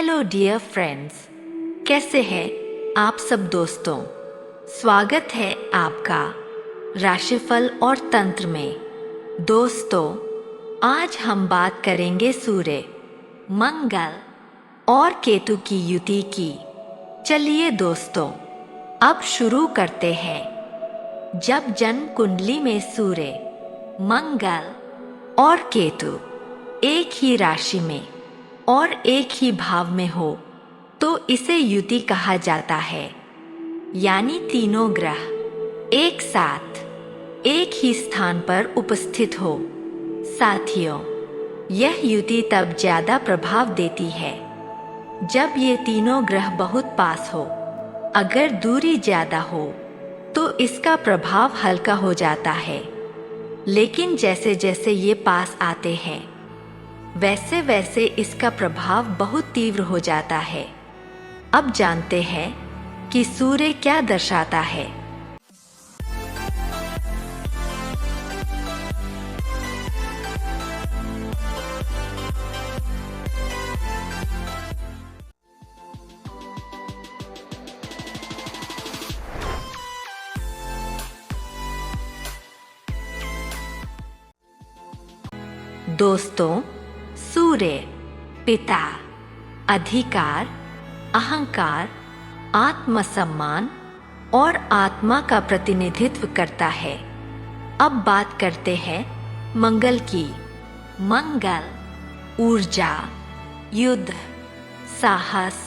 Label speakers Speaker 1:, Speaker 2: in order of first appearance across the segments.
Speaker 1: Hello dear friends, कैसे हैं आप सब दोस्तों। स्वागत है आपका राशिफल और तंत्र में। दोस्तों, आज हम बात करेंगे सूर्य, मंगल और केतु की युति की। चलिए दोस्तों, अब शुरू करते हैं। जब जन्म कुंडली में सूर्य, मंगल और केतु एक ही राशि में और एक ही भाव में हो तो इसे युति कहा जाता है, यानी तीनों ग्रह एक साथ एक ही स्थान पर उपस्थित हो। साथियों, यह युति तब ज्यादा प्रभाव देती है जब ये तीनों ग्रह बहुत पास हो। अगर दूरी ज्यादा हो तो इसका प्रभाव हल्का हो जाता है, लेकिन जैसे जैसे ये पास आते हैं वैसे वैसे इसका प्रभाव बहुत तीव्र हो जाता है। अब जानते हैं कि सूर्य क्या दर्शाता है। दोस्तों, सूर्य पिता, अधिकार, अहंकार, आत्मसम्मान और आत्मा का प्रतिनिधित्व करता है। अब बात करते हैं मंगल की। मंगल ऊर्जा, युद्ध, साहस,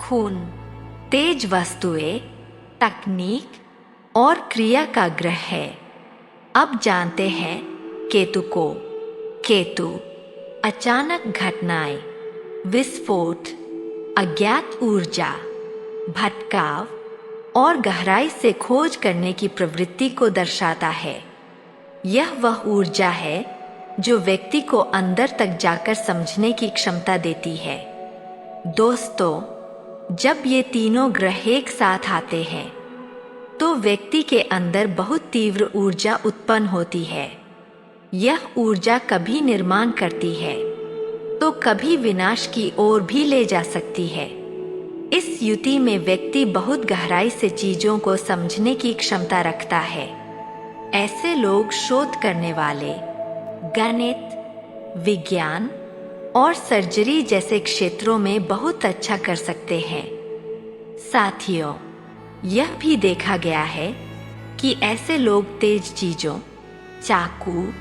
Speaker 1: खून, तेज वस्तुएं, तकनीक और क्रिया का ग्रह है। अब जानते हैं केतु को। केतु अचानक घटनाएं, विस्फोट, अज्ञात ऊर्जा, भटकाव और गहराई से खोज करने की प्रवृत्ति को दर्शाता है। यह वह ऊर्जा है जो व्यक्ति को अंदर तक जाकर समझने की क्षमता देती है। दोस्तों, जब ये तीनों ग्रह एक साथ आते हैं तो व्यक्ति के अंदर बहुत तीव्र ऊर्जा उत्पन्न होती है। यह ऊर्जा कभी निर्माण करती है तो कभी विनाश की ओर भी ले जा सकती है। इस युति में व्यक्ति बहुत गहराई से चीजों को समझने की क्षमता रखता है। ऐसे लोग शोध करने वाले, गणित, विज्ञान और सर्जरी जैसे क्षेत्रों में बहुत अच्छा कर सकते हैं। साथियों, यह भी देखा गया है कि ऐसे लोग तेज चीजों, चाकू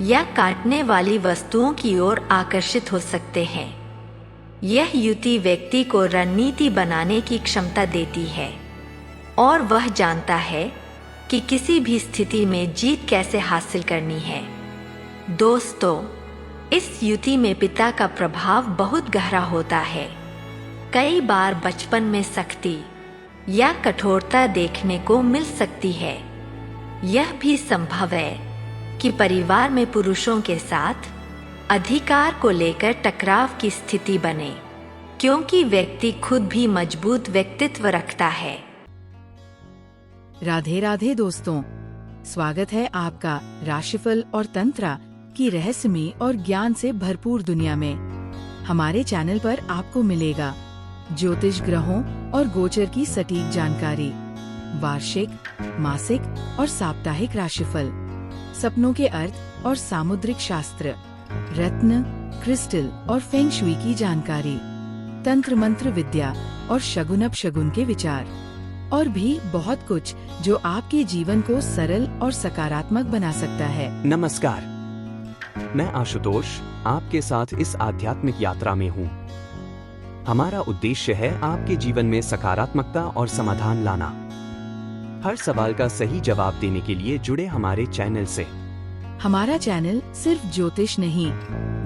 Speaker 1: या काटने वाली वस्तुओं की ओर आकर्षित हो सकते हैं। यह युति व्यक्ति को रणनीति बनाने की क्षमता देती है और वह जानता है कि किसी भी स्थिति में जीत कैसे हासिल करनी है। दोस्तों, इस युति में पिता का प्रभाव बहुत गहरा होता है। कई बार बचपन में सख्ती या कठोरता देखने को मिल सकती है। यह भी संभव है कि परिवार में पुरुषों के साथ अधिकार को लेकर टकराव की स्थिति बने, क्योंकि व्यक्ति खुद भी मजबूत व्यक्तित्व रखता है।
Speaker 2: राधे राधे दोस्तों, स्वागत है आपका राशिफल और तंत्र की रहस्यमय और ज्ञान से भरपूर दुनिया में। हमारे चैनल पर आपको मिलेगा ज्योतिष ग्रहों और गोचर की सटीक जानकारी, वार्षिक, मासिक और साप्ताहिक राशिफल, सपनों के अर्थ और सामुद्रिक शास्त्र, रत्न, क्रिस्टल और फेंग शुई की जानकारी, तंत्र मंत्र विद्या और शगुन अपशगुन के विचार, और भी बहुत कुछ जो आपके जीवन को सरल और सकारात्मक बना सकता है।
Speaker 3: नमस्कार, मैं आशुतोष आपके साथ इस आध्यात्मिक यात्रा में हूँ। हमारा उद्देश्य है आपके जीवन में सकारात्मकता और समाधान लाना। हर सवाल का सही जवाब देने के लिए जुड़े हमारे चैनल से।
Speaker 2: हमारा चैनल सिर्फ ज्योतिष नहीं,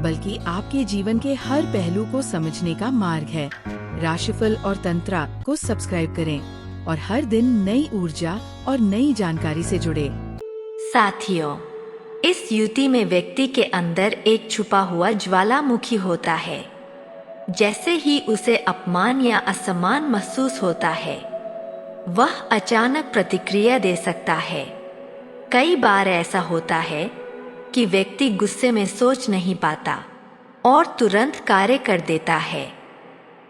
Speaker 2: बल्कि आपके जीवन के हर पहलू को समझने का मार्ग है। राशिफल और तंत्र को सब्सक्राइब करें और हर दिन नई ऊर्जा और नई जानकारी से जुड़े।
Speaker 1: साथियों, इस युति में व्यक्ति के अंदर एक छुपा हुआ ज्वालामुखी होता है। जैसे ही उसे अपमान या असम्मान महसूस होता है, वह अचानक प्रतिक्रिया दे सकता है। कई बार ऐसा होता है कि व्यक्ति गुस्से में सोच नहीं पाता और तुरंत कार्य कर देता है।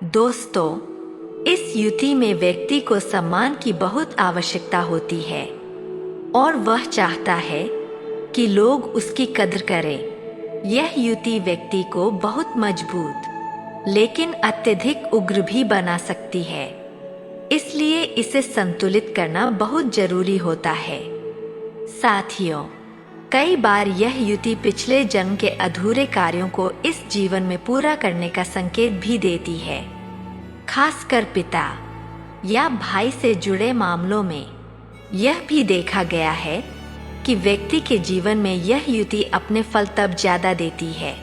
Speaker 1: दोस्तों, इस युति में व्यक्ति को सम्मान की बहुत आवश्यकता होती है और वह चाहता है कि लोग उसकी कद्र करें। यह युति व्यक्ति को बहुत मजबूत लेकिन अत्यधिक उग्र भी बना सकती है, इसलिए इसे संतुलित करना बहुत जरूरी होता है। साथियों, कई बार यह युति पिछले जन्म के अधूरे कार्यों को इस जीवन में पूरा करने का संकेत भी देती है। खासकर पिता या भाई से जुड़े मामलों में यह भी देखा गया है कि व्यक्ति के जीवन में यह युति अपने फल तब ज्यादा देती है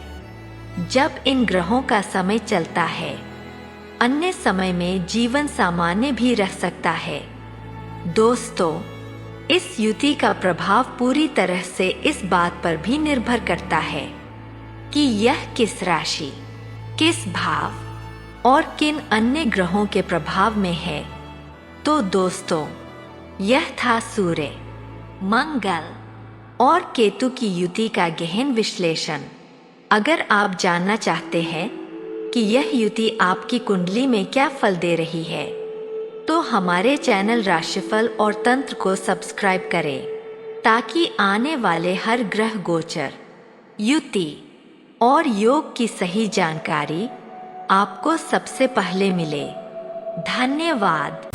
Speaker 1: जब इन ग्रहों का समय चलता है। अन्य समय में जीवन सामान्य भी रह सकता है। दोस्तों, इस युति का प्रभाव पूरी तरह से इस बात पर भी निर्भर करता है कि यह किस राशि, किस भाव और किन अन्य ग्रहों के प्रभाव में है। तो दोस्तों, यह था सूर्य, मंगल और केतु की युति का गहन विश्लेषण। अगर आप जानना चाहते हैं कि यह युति आपकी कुंडली में क्या फल दे रही है, तो हमारे चैनल राशिफल और तंत्र को सब्सक्राइब करें ताकि आने वाले हर ग्रह गोचर, युति और योग की सही जानकारी आपको सबसे पहले मिले। धन्यवाद।